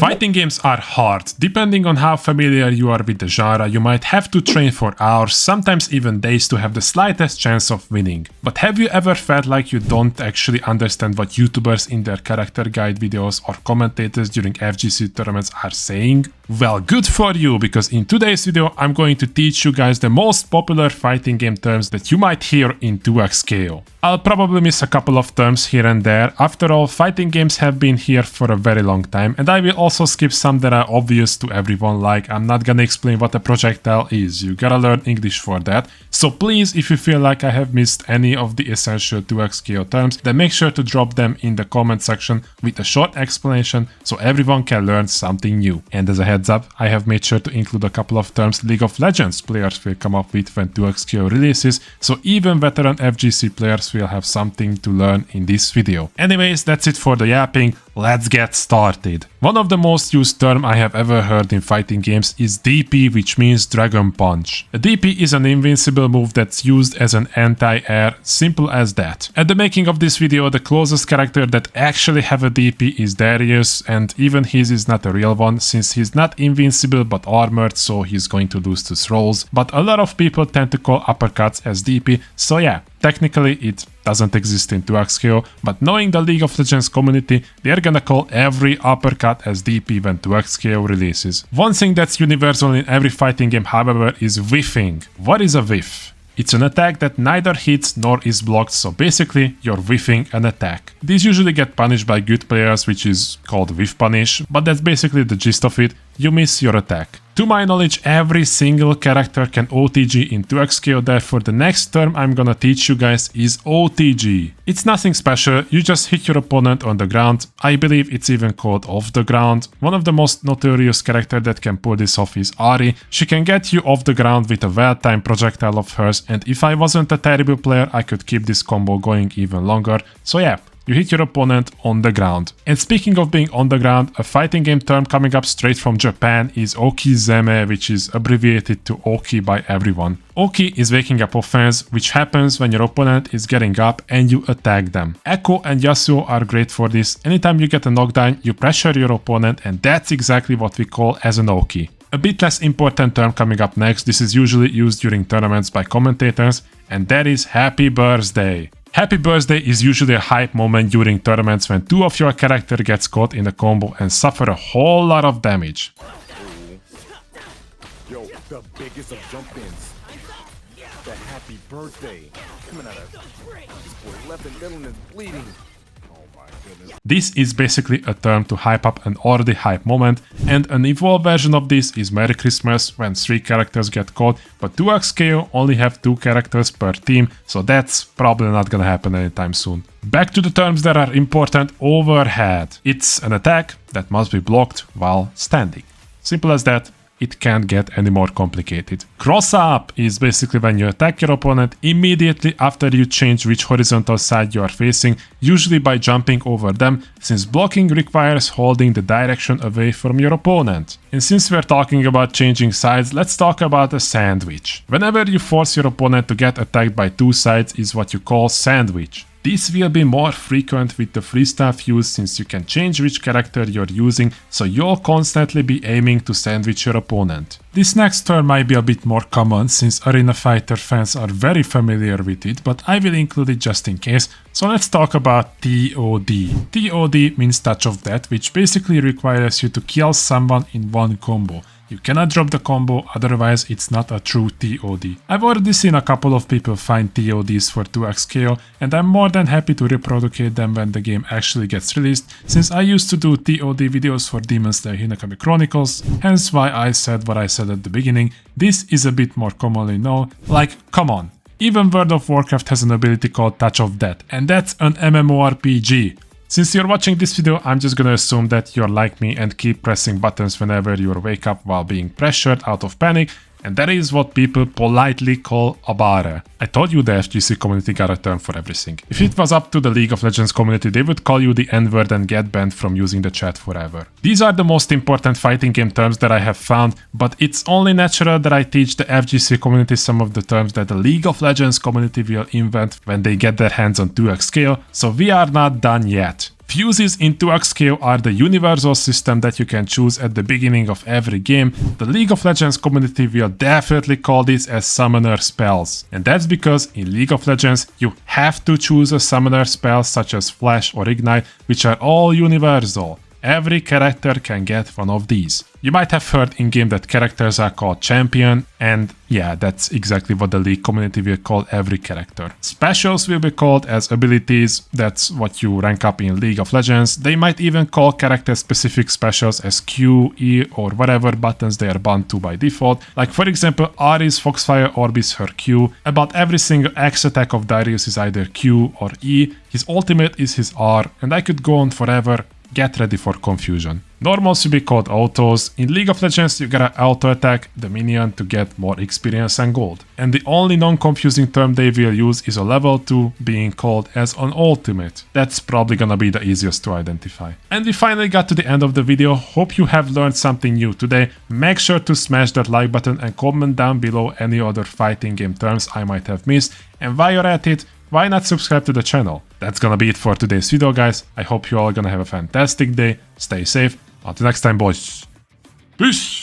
Fighting games are hard. Depending on how familiar you are with the genre, you might have to train for hours, sometimes even days, to have the slightest chance of winning. But have you ever felt like you don't actually understand what YouTubers in their character guide videos or commentators during FGC tournaments are saying? Well, good for you, because in today's video I'm going to teach you guys the most popular fighting game terms that you might hear in 2x KO. I'll probably miss a couple of terms here and there. After all, fighting games have been here for a very long time, and I will also skip some that are obvious to everyone, like I'm not gonna explain what a projectile is, you gotta learn English for that. So please, if you feel like I have missed any of the essential 2x KO terms, then make sure to drop them in the comment section with a short explanation so everyone can learn something new. And as a heads up, I have made sure to include a couple of terms League of Legends players will come up with when 2x KO releases, so even veteran FGC players will have something to learn in this video. Anyways, that's it for the yapping. Let's get started. One of the most used terms I have ever heard in fighting games is DP, which means Dragon Punch. A DP is an invincible move that's used as an anti-air, simple as that. At the making of this video, the closest character that actually have a DP is Darius, and even his is not a real one, since he's not invincible but armored, so he's going to lose to throws. But a lot of people tend to call uppercuts as DP, so yeah, technically it doesn't exist in 2x KO, but knowing the League of Legends community, they're gonna call every uppercut as DP when 2x KO releases. One thing that's universal in every fighting game, however, is whiffing. What is a whiff? It's an attack that neither hits nor is blocked, so basically you're whiffing an attack. These usually get punished by good players, which is called whiff punish, but that's basically the gist of it. You miss your attack. To my knowledge, every single character can OTG in 2x KO, therefore the next term I'm gonna teach you guys is OTG. It's nothing special, you just hit your opponent on the ground. I believe it's even called off the ground. One of the most notorious characters that can pull this off is Ahri. She can get you off the ground with a well-timed projectile of hers, and if I wasn't a terrible player, I could keep this combo going even longer. So yeah, you hit your opponent on the ground. And speaking of being on the ground, a fighting game term coming up straight from Japan is Okizeme, which is abbreviated to Oki by everyone. Oki is waking up offense, which happens when your opponent is getting up and you attack them. Echo and Yasuo are great for this. Anytime you get a knockdown, you pressure your opponent, and that's exactly what we call as an Oki. A bit less important term coming up next. This is usually used during tournaments by commentators, and that is Happy Birthday. Happy Birthday is usually a hype moment during tournaments when two of your character gets caught in a combo and suffer a whole lot of damage. Yo, the biggest of jump-ins. The Happy Birthday. Coming out of this boy left and middle is bleeding. This is basically a term to hype up an already hype moment, and an evolved version of this is Merry Christmas, when 3 characters get caught, but 2x KO only have 2 characters per team, so that's probably not gonna happen anytime soon. Back to the terms that are important. Overhead. It's an attack that must be blocked while standing. Simple as that. It can't get any more complicated. Cross up is basically when you attack your opponent immediately after you change which horizontal side you are facing, usually by jumping over them, since blocking requires holding the direction away from your opponent. And since we're talking about changing sides, let's talk about a sandwich. Whenever you force your opponent to get attacked by 2 sides is what you call sandwich. This will be more frequent with the freestyle fuse, since you can change which character you're using, so you'll constantly be aiming to sandwich your opponent. This next term might be a bit more common, since Arena Fighter fans are very familiar with it, but I will include it just in case. So let's talk about TOD. TOD means Touch of Death, which basically requires you to kill someone in one combo. You cannot drop the combo, otherwise it's not a true TOD. I've already seen a couple of people find TODs for 2x KO, and I'm more than happy to reproduce them when the game actually gets released, since I used to do TOD videos for Demon Slayer Hinokami Chronicles, hence why I said what I said at the beginning. This is a bit more commonly known, like, come on. Even World of Warcraft has an ability called Touch of Death, and that's an MMORPG. Since you're watching this video, I'm just gonna assume that you're like me and keep pressing buttons whenever you wake up while being pressured out of panic, and that is what people politely call a bara. I told you the FGC community got a term for everything. If it was up to the League of Legends community, they would call you the N-word and get banned from using the chat forever. These are the most important fighting game terms that I have found, but it's only natural that I teach the FGC community some of the terms that the League of Legends community will invent when they get their hands on 2x KO, so we are not done yet. Fuses in 2xK are the universal system that you can choose at the beginning of every game. The League of Legends community will definitely call this as summoner spells. And that's because in League of Legends you have to choose a summoner spell such as Flash or Ignite, which are all universal. Every character can get one of these. You might have heard in-game that characters are called champion, and yeah, that's exactly what the League community will call every character. Specials will be called as abilities, that's what you rank up in League of Legends. They might even call character-specific specials as Q, E, or whatever buttons they are bound to by default. Like for example, Ahri's Foxfire Orb is her Q. About every single X attack of Darius is either Q or E. His ultimate is his R, and I could go on forever. Get ready for confusion. Normals will be called autos. In League of Legends, you gotta auto-attack the minion to get more experience and gold. And the only non-confusing term they will use is a level 2 being called as an ultimate. That's probably gonna be the easiest to identify. And we finally got to the end of the video. Hope you have learned something new today. Make sure to smash that like button and comment down below any other fighting game terms I might have missed. And while you're at it, why not subscribe to the channel? That's gonna be it for today's video, guys. I hope you all gonna have a fantastic day. Stay safe. Until next time, boys. Peace!